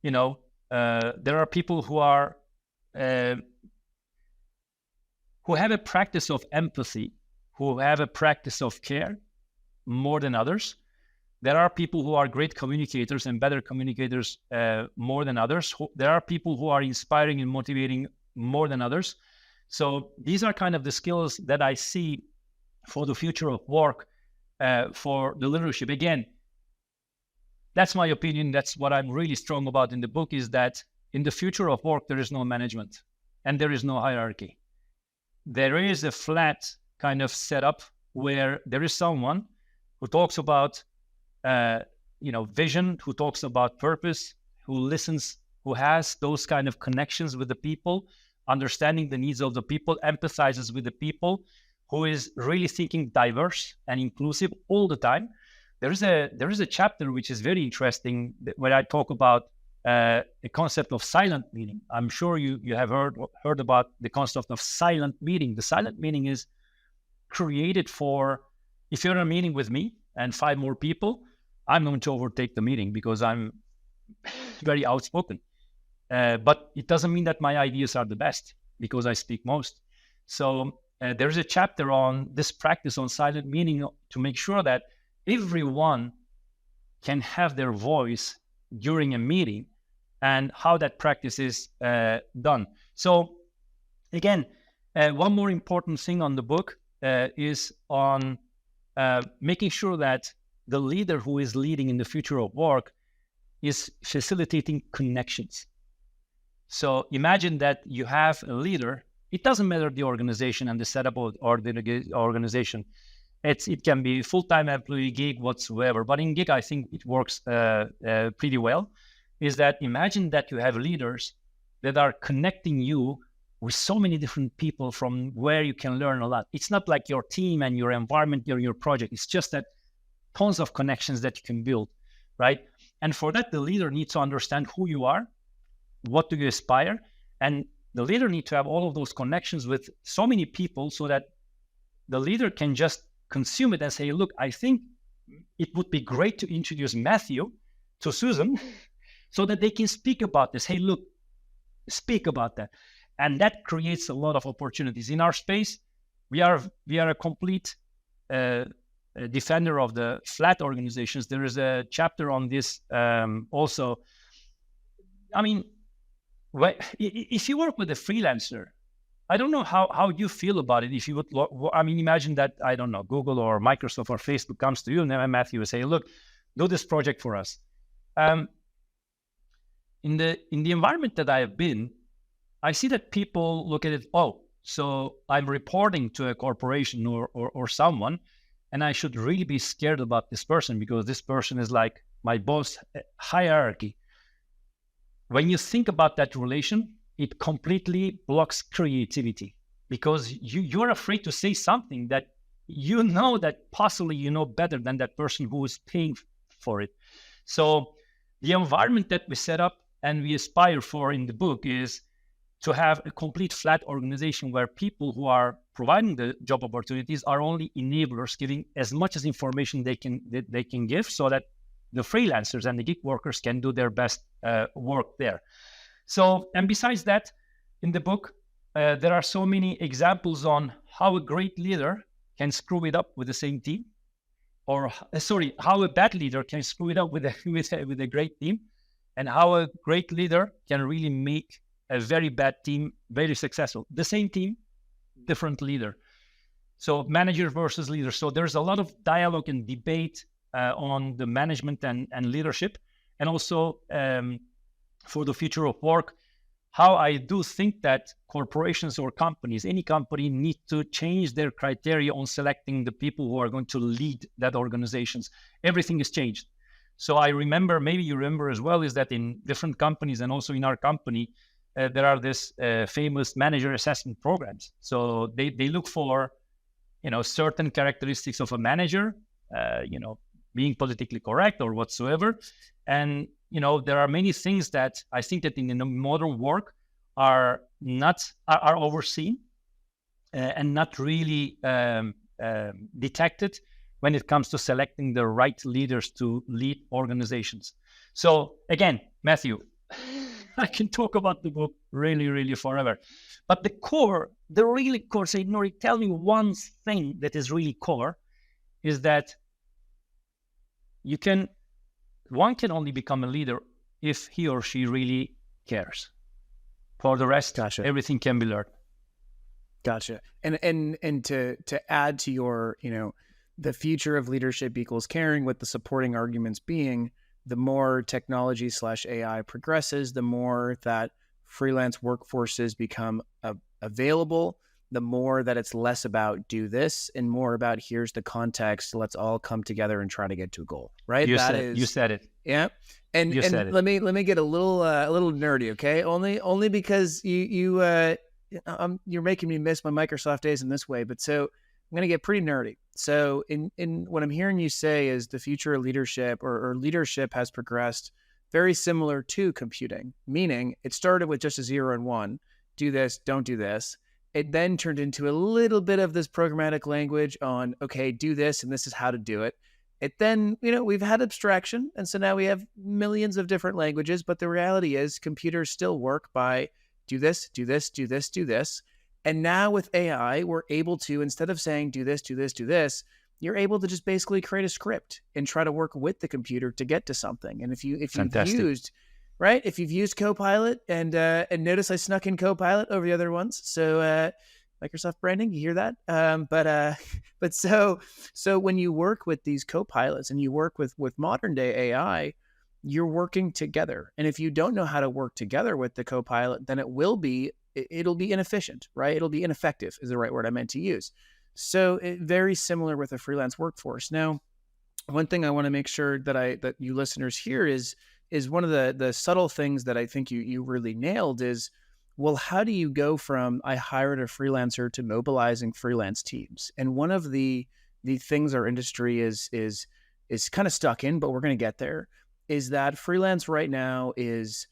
[SPEAKER 2] there are people who are who have a practice of empathy, who have a practice of care more than others. There are people who are great communicators and better communicators more than others. There are people who are inspiring and motivating more than others. So these are kind of the skills that I see for the future of work, for the leadership. Again, that's my opinion. That's what I'm really strong about in the book, is that in the future of work, there is no management and there is no hierarchy. There is a flat kind of setup where there is someone who talks about vision, who talks about purpose, who listens, who has those kind of connections with the people, understanding the needs of the people, empathizes with the people, who is really thinking diverse and inclusive all the time. There is a chapter which is very interesting where I talk about the concept of silent meeting. I'm sure you have heard about the concept of silent meeting. The silent meeting is created for, if you're in a meeting with me and 5 more people, I'm going to overtake the meeting because I'm very outspoken. But it doesn't mean that my ideas are the best because I speak most. So there's a chapter on this practice on silent meeting to make sure that everyone can have their voice during a meeting and how that practice is done. So again, one more important thing on the book is on making sure that the leader who is leading in the future of work is facilitating connections. So imagine that you have a leader. It doesn't matter the organization and the setup or the organization. It can be full-time employee, gig, whatsoever. But in gig, I think it works pretty well. Is that imagine that you have leaders that are connecting you with so many different people from where you can learn a lot. It's not like your team and your environment or your project. It's just that tons of connections that you can build, right? And for that, the leader needs to understand who you are, what do you aspire, and the leader needs to have all of those connections with so many people so that the leader can just consume it and say, look, I think it would be great to introduce Matthew to Susan so that they can speak about this. Hey, look, speak about that. And that creates a lot of opportunities. In our space, we are a complete defender of the flat organizations. There is a chapter on this also. I mean, if you work with a freelancer, I don't know how you feel about it. If you would, imagine that, I don't know, Google or Microsoft or Facebook comes to you and then Matthew will say, look, do this project for us. In the environment that I have been, I see that people look at it, so I'm reporting to a corporation or someone, and I should really be scared about this person because this person is like my boss hierarchy. When you think about that relation, it completely blocks creativity because you're afraid to say something that you know that possibly you know better than that person who is paying for it. So the environment that we set up and we aspire for in the book is to have a complete flat organization where people who are providing the job opportunities are only enablers, giving as much as information they can give so that the freelancers and the gig workers can do their best work there. So, and besides that, in the book, there are so many examples on how a great leader can screw it up with the same team, or how a bad leader can screw it up with a great team, and how a great leader can really make a very bad team very successful. The same team, different leader. So manager versus leader. So there's a lot of dialogue and debate on the management and leadership, and also for the future of work, how I do think that corporations or companies, any company, need to change their criteria on selecting the people who are going to lead that organizations. Everything has changed. So I remember, maybe you remember as well, is that in different companies and also in our company, there are this famous manager assessment programs. So they look for, certain characteristics of a manager, being politically correct or whatsoever. And, there are many things that I think that in the modern work are overseen and not really detected when it comes to selecting the right leaders to lead organizations. So again, Matthew, I can talk about the book really, really forever. But the really core, say, Nuri, tell me one thing that is really core, is that one can only become a leader if he or she really cares. For the rest, Gotcha. Everything can be learned.
[SPEAKER 1] Gotcha. And to add to your, the future of leadership equals caring, with the supporting arguments being, the more technology /AI progresses, the more that freelance workforces become available, the more that it's less about do this and more about here's the context. Let's all come together and try to get to a goal. Right?
[SPEAKER 2] You said it.
[SPEAKER 1] Yeah. And let me get a little nerdy, okay? Only because you're making me miss my Microsoft days in this way. But so I'm going to get pretty nerdy. So in what I'm hearing you say is the future of leadership or leadership has progressed very similar to computing, meaning it started with just a 0 and 1, do this, don't do this. It then turned into a little bit of this programmatic language on, okay, do this, and this is how to do it. It then, we've had abstraction, and so now we have millions of different languages, but the reality is computers still work by do this, do this, do this, do this. And now with AI, we're able to, instead of saying do this, do this, do this, you're able to just basically create a script and try to work with the computer to get to something. And if you've used Copilot and notice I snuck in Copilot over the other ones. So Microsoft branding, you hear that? But so when you work with these Copilots and you work with modern day AI, you're working together. And if you don't know how to work together with the Copilot, then it'll be inefficient, right? It'll be ineffective is the right word I meant to use. So very similar with a freelance workforce. Now, one thing I want to make sure that you listeners hear is one of the subtle things that I think you really nailed is, well, how do you go from I hired a freelancer to mobilizing freelance teams? And one of the things our industry is kind of stuck in, but we're going to get there, is that freelance right now it's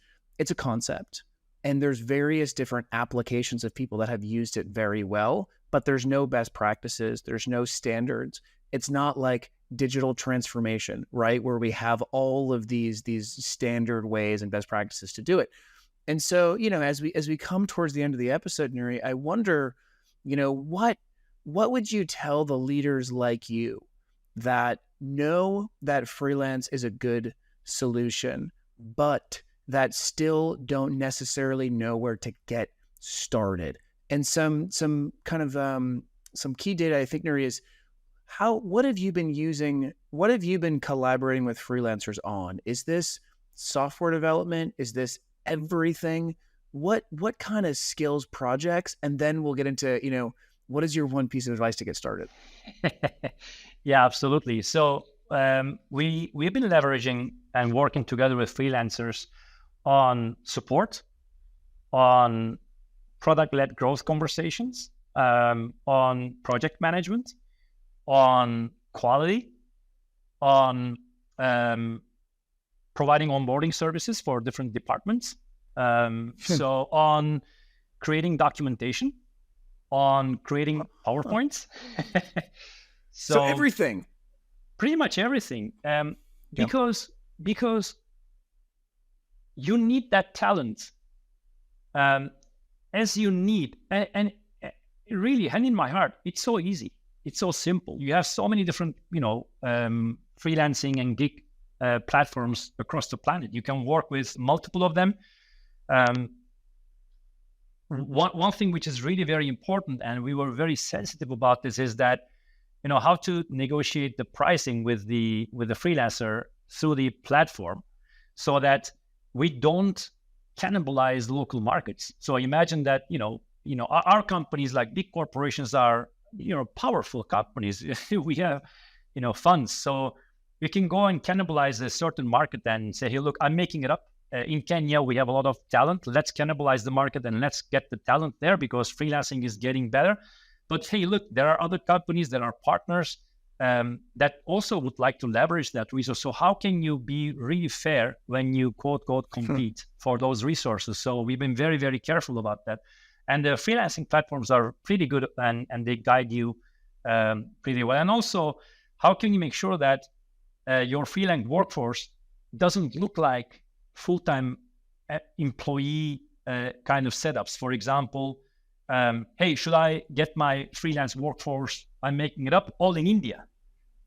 [SPEAKER 1] a concept. And there's various different applications of people that have used it very well, but there's no best practices. There's no standards. It's not like digital transformation, right? Where we have all of these standard ways and best practices to do it. And so, as we come towards the end of the episode, Nuri, I wonder, what would you tell the leaders like you that know that freelance is a good solution, but that still don't necessarily know where to get started. And some kind of some key data, I think, Nuri, is what have you been using? What have you been collaborating with freelancers on? Is this software development? Is this everything? What kind of skills projects? And then we'll get into, what is your one piece of advice to get started?
[SPEAKER 2] Yeah, absolutely. So we've been leveraging and working together with freelancers on support, on product-led growth conversations, on project management, on quality, on providing onboarding services for different departments. So on creating documentation, on creating PowerPoints.
[SPEAKER 1] So everything.
[SPEAKER 2] Pretty much everything. Because you need that talent as you need. And really, hand in my heart, it's so easy. It's so simple. You have so many different, freelancing and gig platforms across the planet. You can work with multiple of them. One thing which is really very important, and we were very sensitive about this, is that how to negotiate the pricing with the freelancer through the platform, so that we don't cannibalize local markets. So imagine that our companies, like big corporations, are powerful companies. We have funds, so you can go and cannibalize a certain market and say, hey, look, I'm making it up. In Kenya, we have a lot of talent. Let's cannibalize the market and let's get the talent there because freelancing is getting better. But hey, look, there are other companies that are partners that also would like to leverage that resource. So how can you be really fair when you quote compete for those resources? So we've been very, very careful about that. And the freelancing platforms are pretty good and they guide you pretty well. And also, how can you make sure that your freelance workforce doesn't look like full-time employee kind of setups? For example, hey, should I get my freelance workforce, I'm making it up, all in India?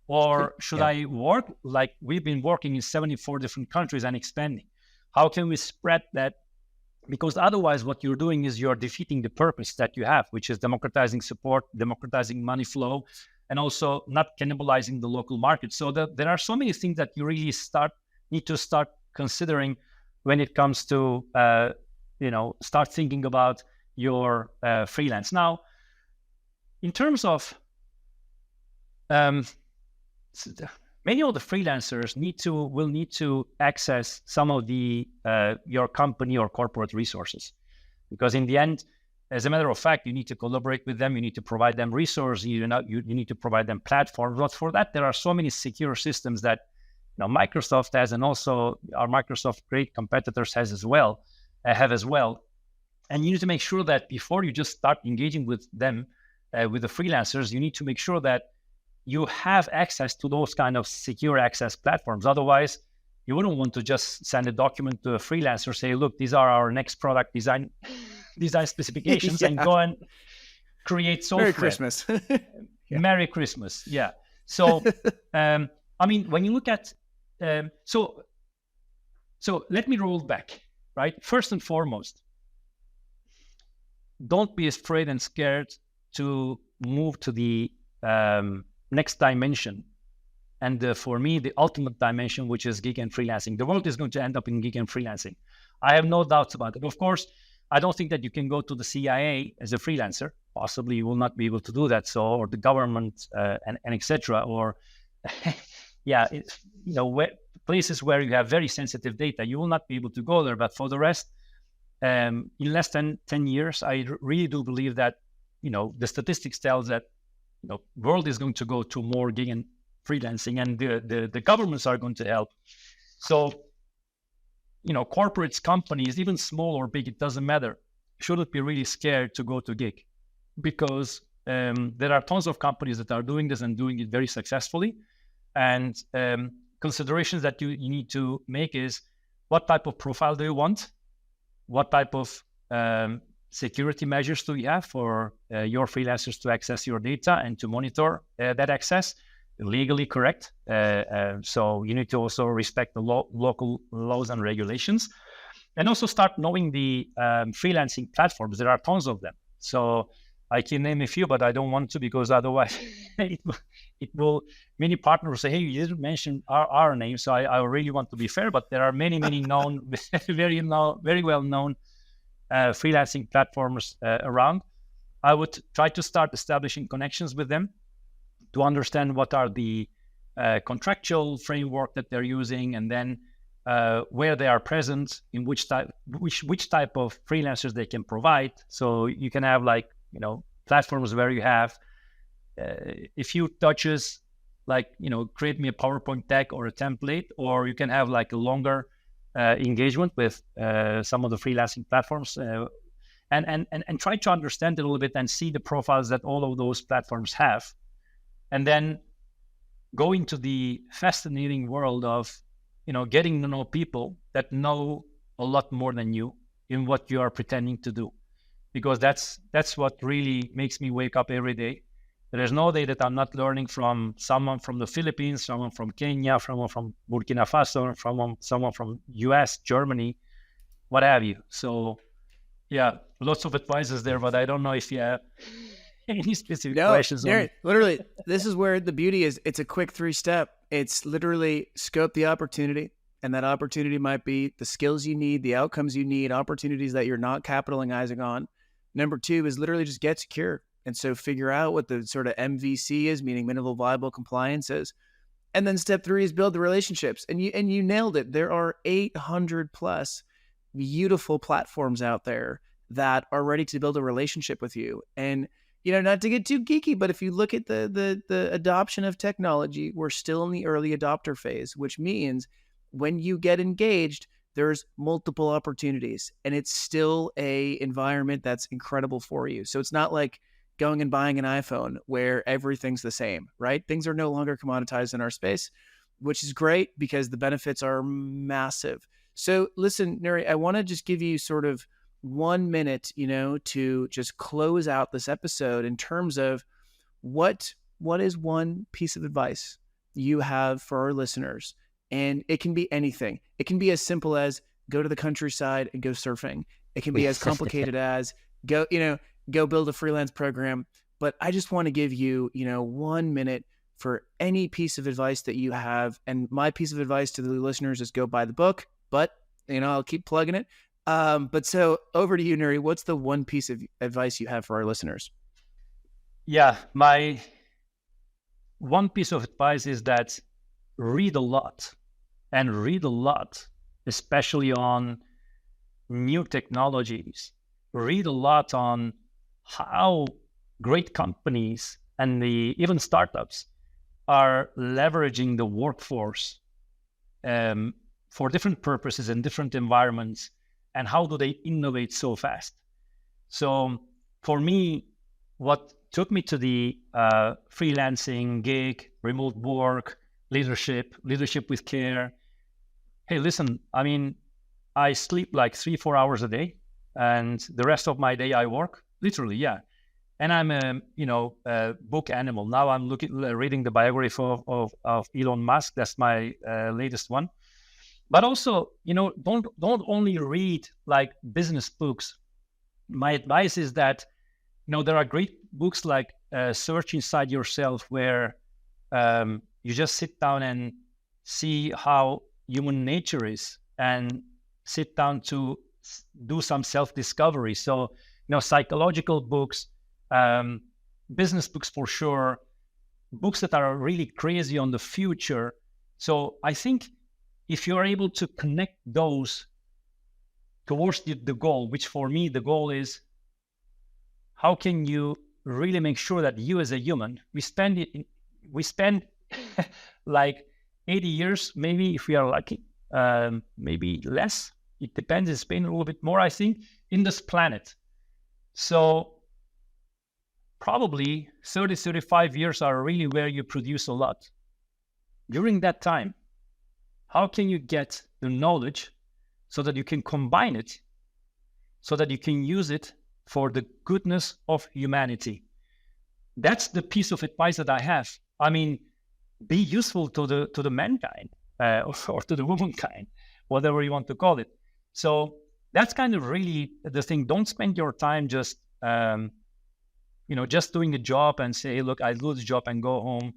[SPEAKER 2] Or should I work like we've been working in 74 different countries and expanding? How can we spread that? Because otherwise what you're doing is you're defeating the purpose that you have, which is democratizing support, democratizing money flow, and also not cannibalizing the local market. So there are so many things that you really need to start considering when it comes to, start thinking about your freelance. Now, in terms of many of the freelancers will need to access some of the your company or corporate resources, because in the end, as a matter of fact, you need to collaborate with them. You need to provide them resources. You need to provide them platforms. But for that, there are so many secure systems that Microsoft has, and also our Microsoft great competitors have as well. And you need to make sure that before you just start engaging with them, with the freelancers, you need to make sure that you have access to those kind of secure access platforms. Otherwise, you wouldn't want to just send a document to a freelancer, say, look, these are our next product design specifications, and go and create software.
[SPEAKER 1] Merry Christmas.
[SPEAKER 2] Merry Christmas. Yeah. So, when you look at, so let me roll back, right? First and foremost, don't be afraid and scared to move to the next dimension. And for me, the ultimate dimension, which is gig and freelancing. The world is going to end up in gig and freelancing. I have no doubts about it. Of course, I don't think that you can go to the CIA as a freelancer. Possibly you will not be able to do that. So, or the government and etc. Or places where you have very sensitive data, you will not be able to go there. But for the rest, in less than 10 years, I really do believe that, the statistics tells that, world is going to go to more gig and freelancing, and the governments are going to help. So, corporates, companies, even small or big, it doesn't matter, shouldn't be really scared to go to gig, because there are tons of companies that are doing this and doing it very successfully. And considerations that you need to make is, what type of profile do you want? What type of security measures do you have for your freelancers to access your data and to monitor that access? Legally correct. So you need to also respect the local laws and regulations. and also start knowing the freelancing platforms. There are tons of them. So I can name a few, but I don't want to, because otherwise it will many partners say, hey, you didn't mention our name. So I really want to be fair, but there are many known, very well known freelancing platforms around. I would try to start establishing connections with them to understand what are the contractual framework that they're using, and then where they are present, in which type of freelancers they can provide. So you can have platforms where you have a few touches, create me a PowerPoint deck or a template, or you can have a longer engagement with some of the freelancing platforms, and try to understand it a little bit and see the profiles that all of those platforms have, and then go into the fascinating world of getting to know people that know a lot more than you in what you are pretending to do, because that's what really makes me wake up every day. There is no day that I'm not learning from someone from the Philippines, someone from Kenya, someone from Burkina Faso, someone from US, Germany, what have you. So yeah, lots of advices there, but I don't know if you have any specific questions.
[SPEAKER 1] Literally, this is where the beauty is. It's a quick 3-step. It's literally scope the opportunity, and that opportunity might be the skills you need, the outcomes you need, opportunities that you're not capitalizing on. Number 2 is literally just get secure. And so figure out what the sort of MVC is, meaning minimal viable compliance is. And then step 3 is build the relationships. And you nailed it. There are 800 plus beautiful platforms out there that are ready to build a relationship with you. And not to get too geeky, but if you look at the adoption of technology, we're still in the early adopter phase, which means when you get engaged, there's multiple opportunities, and it's still a environment that's incredible for you. So it's not like going and buying an iPhone where everything's the same, right? Things are no longer commoditized in our space, which is great because the benefits are massive. So listen, Nuri, I want to just give you sort of 1 minute, to just close out this episode in terms of what is one piece of advice you have for our listeners. And it can be anything. It can be as simple as go to the countryside and go surfing. It can be as complicated as go build a freelance program. But I just want to give you, 1 minute for any piece of advice that you have. And my piece of advice to the listeners is go buy the book, but I'll keep plugging it. But so over to you, Nuri. What's the one piece of advice you have for our listeners?
[SPEAKER 2] Yeah, my one piece of advice is that read a lot, especially on new technologies. Read a lot on how great companies and even startups are leveraging the workforce for different purposes in different environments, and how do they innovate so fast. So for me, what took me to the freelancing gig, remote work, leadership with care. Hey, listen, I sleep 3-4 hours a day, and the rest of my day I work, literally, yeah. And I'm a book animal. Now I'm reading the biography of Elon Musk. That's my latest one. But also, don't only read business books. My advice is that, there are great books like Search Inside Yourself, where you just sit down and see how human nature is, and sit down to do some self-discovery. So, psychological books, business books for sure, books that are really crazy on the future. So I think if you're able to connect those towards the goal, which for me, the goal is how can you really make sure that you as a human, we spend 80 years, maybe if we are lucky, maybe less. It depends. In Spain, a little bit more, I think, in this planet. So probably 30, 35 years are really where you produce a lot. During that time, how can you get the knowledge so that you can combine it, so that you can use it for the goodness of humanity? That's the piece of advice that I have. Be useful to the mankind or to the womankind, whatever you want to call it. So that's kind of really the thing. Don't spend your time just just doing a job and say, hey, look, I lose a job and go home.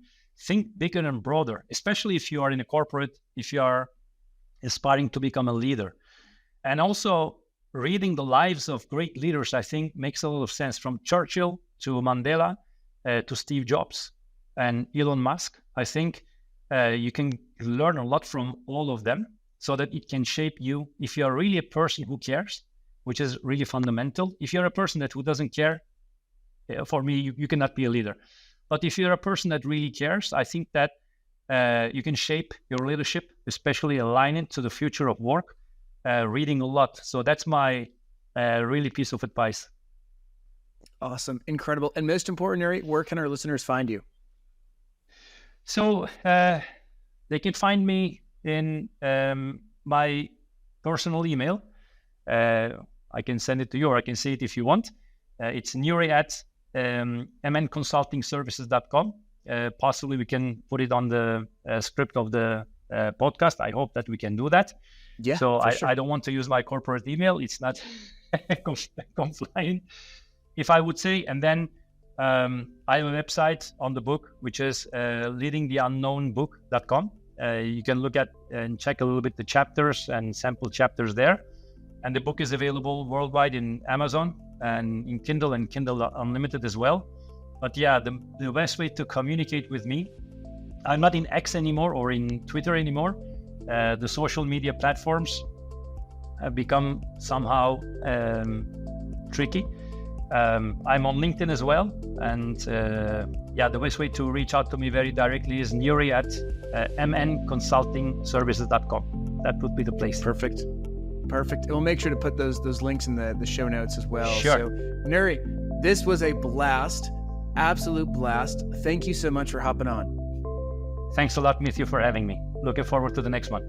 [SPEAKER 2] Think bigger and broader, especially if you are in a corporate, if you are aspiring to become a leader. And also reading the lives of great leaders, I think makes a lot of sense, from Churchill to Mandela to Steve Jobs and Elon Musk. I think you can learn a lot from all of them so that it can shape you. If you are really a person who cares, which is really fundamental. If you're a person who doesn't care, for me, you cannot be a leader. But if you're a person that really cares, I think that you can shape your leadership, especially align it to the future of work, reading a lot. So that's my really piece of advice.
[SPEAKER 1] Awesome. Incredible. And most important, Nuri, where can our listeners find you?
[SPEAKER 2] So they can find me in my personal email. I can send it to you, or I can say it if you want. It's Nuri at mnconsultingservices.com. Possibly we can put it on the script of the podcast. I hope that we can do that.
[SPEAKER 1] Yeah.
[SPEAKER 2] So
[SPEAKER 1] sure.
[SPEAKER 2] I don't want to use my corporate email. It's not compliant, if I would say. And then I have a website on the book, which is leadingtheunknownbook.com. You can look at and check a little bit the chapters and sample chapters there. And the book is available worldwide in Amazon and in Kindle and Kindle Unlimited as well. But yeah, the best way to communicate with me, I'm not in X anymore or in Twitter anymore. The social media platforms have become somehow tricky. I'm on LinkedIn as well. And the best way to reach out to me very directly is Nuri at mnconsultingservices.com. That would be the place.
[SPEAKER 1] Perfect. And we'll make sure to put those links in the show notes as well.
[SPEAKER 2] Sure.
[SPEAKER 1] So, Nuri, this was a blast, absolute blast. Thank you so much for hopping on.
[SPEAKER 2] Thanks a lot, Matthew, for having me. Looking forward to the next one.